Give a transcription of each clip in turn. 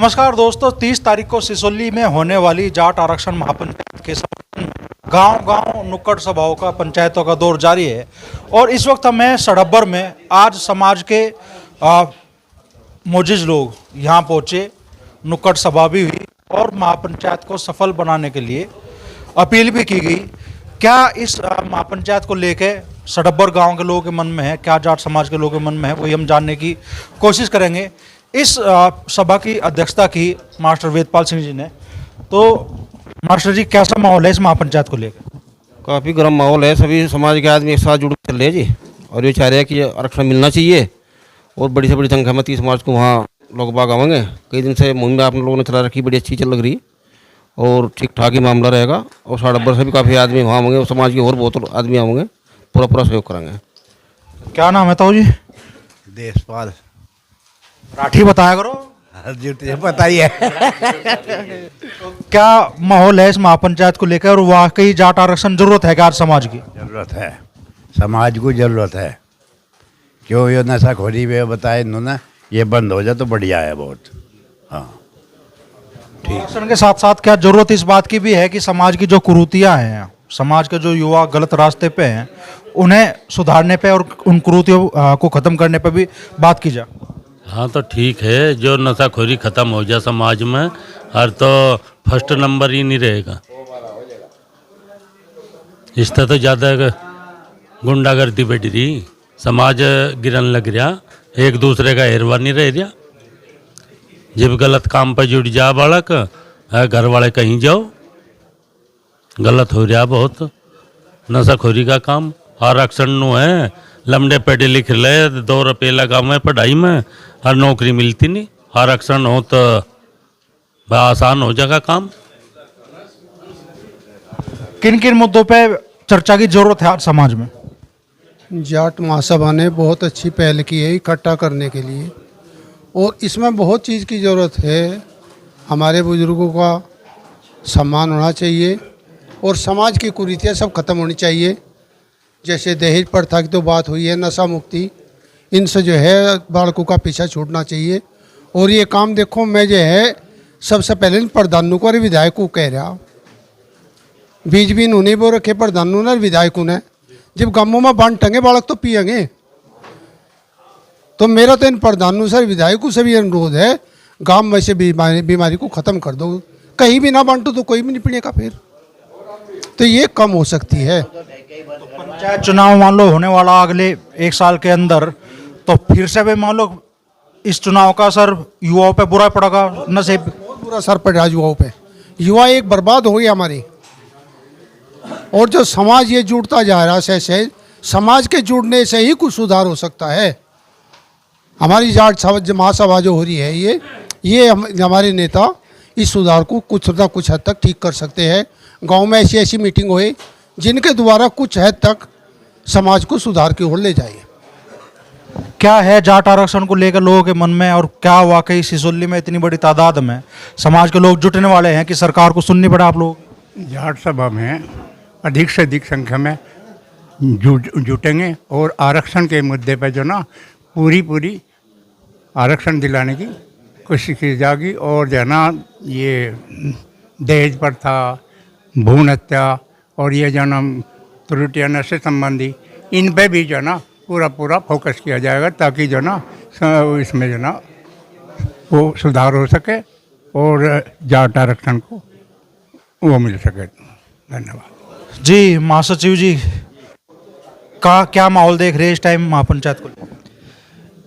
नमस्कार दोस्तों, 30 तारीख को सिसोली में होने वाली जाट आरक्षण महापंचायत के समर्थन में गांव-गांव नुक्कड़ सभाओं का पंचायतों का दौर जारी है। और इस वक्त हमें सड़ब्बर में आज समाज के मोजिज लोग यहां पहुंचे, नुक्कड़ सभा भी हुई और महापंचायत को सफल बनाने के लिए अपील भी की गई। क्या इस महापंचायत को लेके सड़ब्बर गाँव के लोगों के मन में है, क्या जाट समाज के लोगों के मन में है, वही हम जानने की कोशिश करेंगे। इस सभा की अध्यक्षता की मास्टर वेदपाल सिंह जी ने। तो मास्टर जी, कैसा माहौल है इस महापंचायत को लेकर? काफ़ी गर्म माहौल है। सभी समाज के आदमी एक साथ जुड़ चल रहे हैं जी, और ये चाह रहे हैं कि आरक्षण मिलना चाहिए। और बड़ी से बड़ी संख्या में 30 मार्च को वहाँ लोग बाग आवेंगे। कई दिन से मुहिम आप लोगों ने चला रखी, बड़ी अच्छी चल लग रही और ठीक ठाक ही मामला रहेगा। और सड़ब्बर से भी काफ़ी आदमी वहाँ होंगे और समाज के और बहुत आदमी आवेंगे, पूरा सहयोग करेंगे। क्या नाम है ताऊ जी? देशपाल। राठी बताया करो। तुझे पता ही है। क्या माहौल है इस महापंचायत को लेकर, और वाकई जाट आरक्षण जरूरत है क्या आज समाज की? जरूरत है, समाज को जरूरत है। क्यों ये नशाखोरी वे बताए इन्होंने, ये बंद हो जाए तो बढ़िया है बहुत। हाँ ठीक। आरक्षण के साथ साथ क्या जरूरत इस बात की भी है कि समाज की जो कुरीतियाँ हैं, समाज के जो युवा गलत रास्ते पे हैं, उन्हें सुधारने पे और उन कुरीतियों को खत्म करने पे भी बात की जाए? हाँ तो ठीक है, जो नशाखोरी ख़त्म हो जाए समाज में, और तो फर्स्ट नंबर ही नहीं रहेगा। इससे तो ज़्यादा गुंडागर्दी बढ़ रही, समाज गिरन लग रहा, एक दूसरे का हेरवा नहीं रह रहा। जब गलत काम पर जुड़ जा बालक, घर वाले कहीं जाओ, गलत हो रहा बहुत नशाखोरी का काम। आरक्षण नु है, लमडे पढ़े लिख ले, 2 रुपये लगा में पढ़ाई में, और नौकरी मिलती नहीं। आरक्षण हो तो आसान हो जाएगा काम। किन किन मुद्दों पे चर्चा की जरूरत है आज समाज में? जाट महासभा ने बहुत अच्छी पहल की है इकट्ठा करने के लिए, और इसमें बहुत चीज़ की ज़रूरत है। हमारे बुजुर्गों का सम्मान होना चाहिए और समाज की कुरीतियाँ सब खत्म होनी चाहिए। जैसे दहेज प्रथा की तो बात हुई है, नशा मुक्ति, इनसे जो है बालकों का पीछा छूटना चाहिए। और ये काम देखो, मैं जो है सबसे पहले प्रधानों को और विधायक को कह रहा, बीज भी उन्हें वो रखे प्रधानों ने विधायकों ने। जब गाँवों में बांध टंगे बालक तो पियेंगे। तो मेरा तो इन प्रधानों से विधायकों से भी अनुरोध है, गाँव में से बीमारी को ख़त्म कर दो। कहीं भी ना बांटो तो कोई भी नहीं पिएगा फिर, तो ये कम हो सकती है। तो पंचायत चुनाव मान लो होने वाला अगले 1 साल के अंदर, तो फिर से भी मान लो इस चुनाव का असर युवाओं पे बुरा पड़ेगा। नशे बहुत बुरा असर पड़ रहा है युवाओं पे। युवा एक बर्बाद हो गई हमारी। और जो समाज ये जुड़ता जा रहा है, से समाज के जुड़ने से ही कुछ सुधार हो सकता है। हमारी जाट महासभा जो हो रही है, ये हमारे नेता इस सुधार को कुछ ना कुछ हद तक ठीक कर सकते हैं। गांव में ऐसी ऐसी मीटिंग होए जिनके द्वारा कुछ हद तक समाज को सुधार की ओर ले जाए। क्या है जाट आरक्षण को लेकर लोगों के मन में, और क्या वाकई सिसोली में इतनी बड़ी तादाद में समाज के लोग जुटने वाले हैं कि सरकार को सुननी पड़े आप लोग? जाट सभा में अधिक से अधिक संख्या में जुटेंगे और आरक्षण के मुद्दे पर जो ना पूरी आरक्षण दिलाने की कोशिश की जाएगी। और जो ना ये दहेज प्रथा, भ्रूण हत्या और ये जो ना त्रुटियाँ नशे संबंधी, इन पे भी जो ना पूरा फोकस किया जाएगा, ताकि जो ना इसमें जो ना वो सुधार हो सके और जाट आरक्षण को वो मिल सके। धन्यवाद जी। महासचिव जी का क्या माहौल देख रहे हैं इस टाइम महापंचायत को?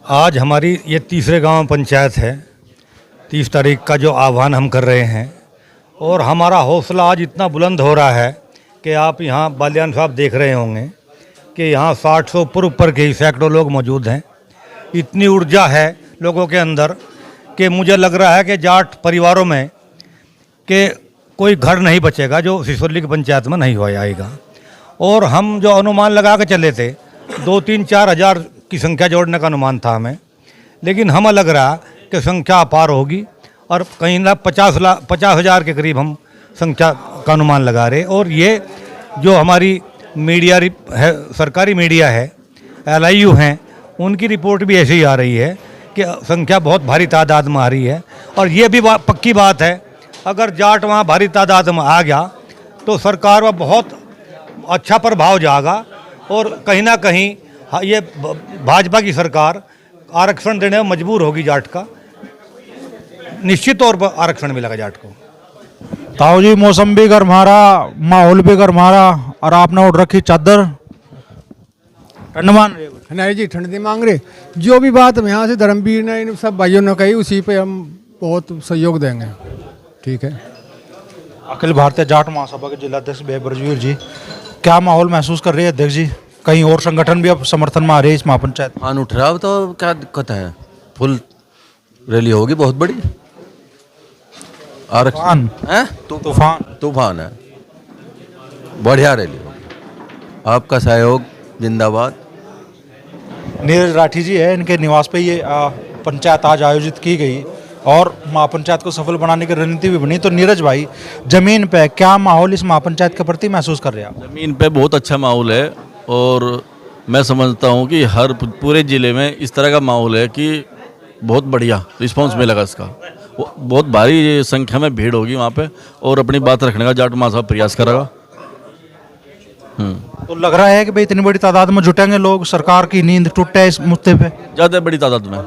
आज हमारी ये तीसरे गांव पंचायत है। 30 तारीख का जो आह्वान हम कर रहे हैं, और हमारा हौसला आज इतना बुलंद हो रहा है कि आप यहाँ बालियान साहब देख रहे होंगे कि यहाँ 60 से ऊपर के ही सैकड़ों लोग मौजूद हैं। इतनी ऊर्जा है लोगों के अंदर कि मुझे लग रहा है कि जाट परिवारों में कि कोई घर नहीं बचेगा जो सिसोली की पंचायत में नहीं हो आएगा। और हम जो अनुमान लगा के चले थे, 2-3-4 हज़ार की संख्या जोड़ने का अनुमान था हमें, लेकिन हमें लग रहा कि संख्या अपार होगी, और कहीं ना 50 हज़ार के करीब हम संख्या का अनुमान लगा रहे। और ये जो हमारी मीडिया है, सरकारी मीडिया है, LIU हैं, उनकी रिपोर्ट भी ऐसे ही आ रही है की संख्या बहुत भारी तादाद में आ रही है। और ये भी पक्की बात है, अगर जाट वहाँ भारी तादाद में आ गया तो सरकार पर बहुत अच्छा प्रभाव जाएगा और कहीं ना कहीं ये भाजपा की सरकार आरक्षण देने में मजबूर होगी जाट का, निश्चित तौर पर आरक्षण मिलेगा जाट को। ताऊ जी, मौसम भी गर्मारा, माहौल भी गर्मारा, और आपने ओढ़ रखी चादर, ठंड मान रही है? नहीं जी, ठंड नहीं मांग रहे। जो भी बात हम यहाँ से धर्मवीर ने इन सब भाइयों ने कही, उसी पे हम बहुत सहयोग देंगे। ठीक है। अखिल भारतीय जाट महासभा के जिलाध्यक्ष ब्रजवीर जी, क्या माहौल महसूस कर रहे हैं अध्यक्ष जी? कहीं और संगठन भी अब समर्थन में आ रहे हैं इस महापंचायत? मान उठ रहा हो तो क्या दिक्कत है, फुल रैली होगी बहुत बड़ी। तूफान है, तूफान है, बढ़िया रैली होगी। आपका सहयोग जिंदाबाद। नीरज राठी जी है, इनके निवास पे ये पंचायत आज आयोजित की गई और महापंचायत को सफल बनाने की रणनीति भी बनी। तो नीरज भाई, जमीन पे क्या माहौल इस महापंचायत के प्रति महसूस कर रहे हैं आप? जमीन पे बहुत अच्छा माहौल है और मैं समझता हूँ कि हर पूरे ज़िले में इस तरह का माहौल है कि बहुत बढ़िया रिस्पांस मिलेगा इसका। बहुत भारी संख्या में भीड़ होगी वहाँ पे और अपनी बात रखने का जाट महासभा प्रयास करेगा। तो लग रहा है कि भाई इतनी बड़ी तादाद में जुटेंगे लोग, सरकार की नींद टूटे इस मुद्दे पे? ज़्यादा बड़ी तादाद में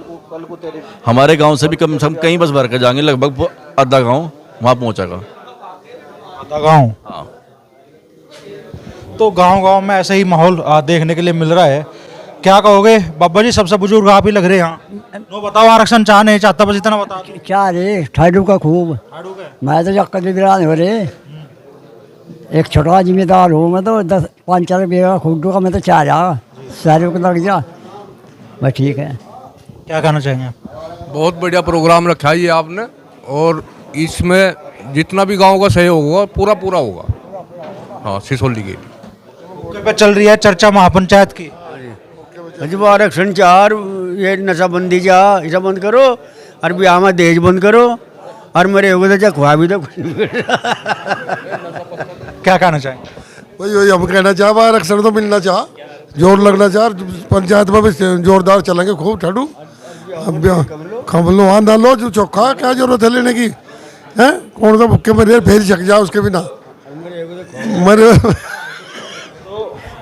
हमारे गांव से भी कम से कम कहीं बस भर कर जाएंगे, लगभग आधा गांव वहाँ पहुँचेगा। आधा गाँव? हाँ। तो गांव-गांव में ऐसा ही माहौल देखने के लिए मिल रहा है। क्या कहोगे बाबा जी, सबसे बुजुर्ग आप ही लग रहे हैं यहाँ। नो बताओ, आरक्षण चाह नहीं चाहता, बस इतना बता दो। क्या रे ठाडू का खूब, मैं तो जब कभी बिरान हो रहे, एक छोटा जिम्मेदार हूँ मैं तो 10-5 रुपये का खूब का मैं तो चाह रहा सारे को लग जा, बस ठीक है। क्या कहना चाहेंगे आप? बहुत बढ़िया प्रोग्राम रखा है ये आपने, और इसमें जितना भी गांव का सहयोग होगा पूरा पूरा होगा। हाँ, सिसोली के पे चल रही है चर्चा महापंचायत की। जब आरक्षण चार, ये नशाबंदी जा इसे बंद करो, और ब्याह में दहेज बंद करो, और मेरे होगा तो खुआ भी दो। क्या कहना चाहेंगे? वही हम कहना चाह, आरक्षण तो मिलना चाह, जोर लगना चाह, पंचायत में भी जोरदार चलेंगे खूब। ठाडू खमलो वहाँ डालो जो चौखा, क्या जरूरत है लेने की है? कौन सा भुक्के में फिर छक जाए उसके बिना मरे।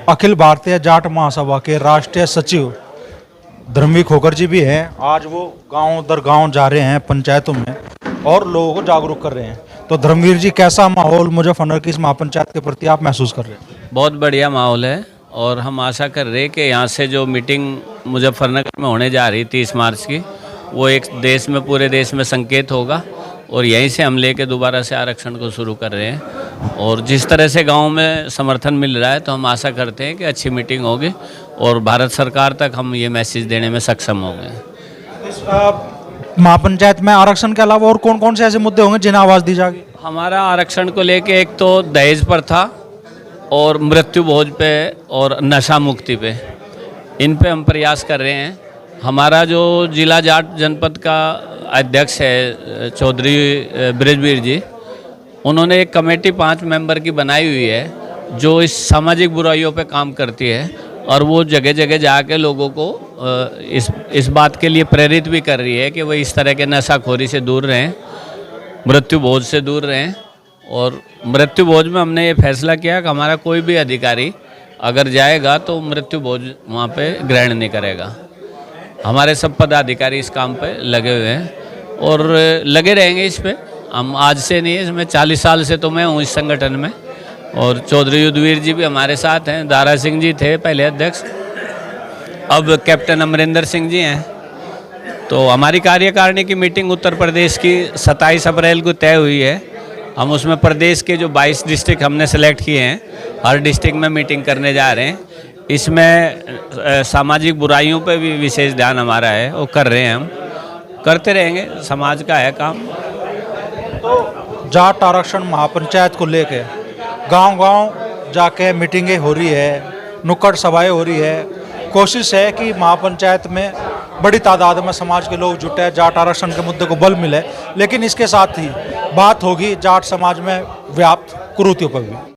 अखिल भारतीय जाट महासभा के राष्ट्रीय सचिव धर्मवीर खोकर जी भी हैं। आज वो गांव दर गांव जा रहे हैं पंचायतों में और लोगों को जागरूक कर रहे हैं। तो धर्मवीर जी, कैसा माहौल मुजफ्फरनगर की इस महापंचायत के प्रति आप महसूस कर रहे हैं? बहुत बढ़िया माहौल है और हम आशा कर रहे हैं कि यहाँ से जो मीटिंग मुजफ्फरनगर में होने जा रही 30 मार्च की, वो एक देश में, पूरे देश में संकेत होगा और यहीं से हम लेके दोबारा से आरक्षण को शुरू कर रहे हैं। और जिस तरह से गांव में समर्थन मिल रहा है तो हम आशा करते हैं कि अच्छी मीटिंग होगी और भारत सरकार तक हम ये मैसेज देने में सक्षम होंगे। इस महापंचायत में आरक्षण के अलावा और कौन कौन से ऐसे मुद्दे होंगे जिन्हें आवाज़ दी जाएगी? हमारा आरक्षण को लेके एक तो दहेज प्रथा और मृत्यु भोज पे और नशा मुक्ति पे, इन पे हम प्रयास कर रहे हैं। हमारा जो जिला जाट जनपद का अध्यक्ष है चौधरी ब्रजवीर जी, उन्होंने एक कमेटी 5 मेंबर की बनाई हुई है जो इस सामाजिक बुराइयों पे काम करती है और वो जगह जगह जाके लोगों को इस बात के लिए प्रेरित भी कर रही है कि वो इस तरह के नशाखोरी से दूर रहें, मृत्यु भोज से दूर रहें। और मृत्यु भोज में हमने ये फैसला किया कि हमारा कोई भी अधिकारी अगर जाएगा तो मृत्यु भोज वहाँ पे ग्रहण नहीं करेगा। हमारे सब पदाधिकारी इस काम पे लगे हुए हैं और लगे रहेंगे इस पे। हम आज से नहीं है, इसमें 40 साल से तो मैं हूँ इस संगठन में। और चौधरी युद्धवीर जी भी हमारे साथ हैं, दारा सिंह जी थे पहले अध्यक्ष, अब कैप्टन अमरिंदर सिंह जी हैं। तो हमारी कार्यकारिणी की मीटिंग उत्तर प्रदेश की 27 अप्रैल को तय हुई है। हम उसमें प्रदेश के जो 22 डिस्ट्रिक्ट हमने सेलेक्ट किए हैं, हर डिस्ट्रिक्ट में मीटिंग करने जा रहे हैं। इसमें सामाजिक बुराइयों पे भी विशेष ध्यान हमारा है, वो कर रहे हैं, हम करते रहेंगे, समाज का है काम। तो जाट आरक्षण महापंचायत को लेके गांव-गांव जाके मीटिंगें हो रही है, नुक्कड़ सभाएं हो रही है। कोशिश है कि महापंचायत में बड़ी तादाद में समाज के लोग जुटे, जाट आरक्षण के मुद्दे को बल मिले। लेकिन इसके साथ ही बात होगी जाट समाज में व्याप्त कुरीतियों पर भी।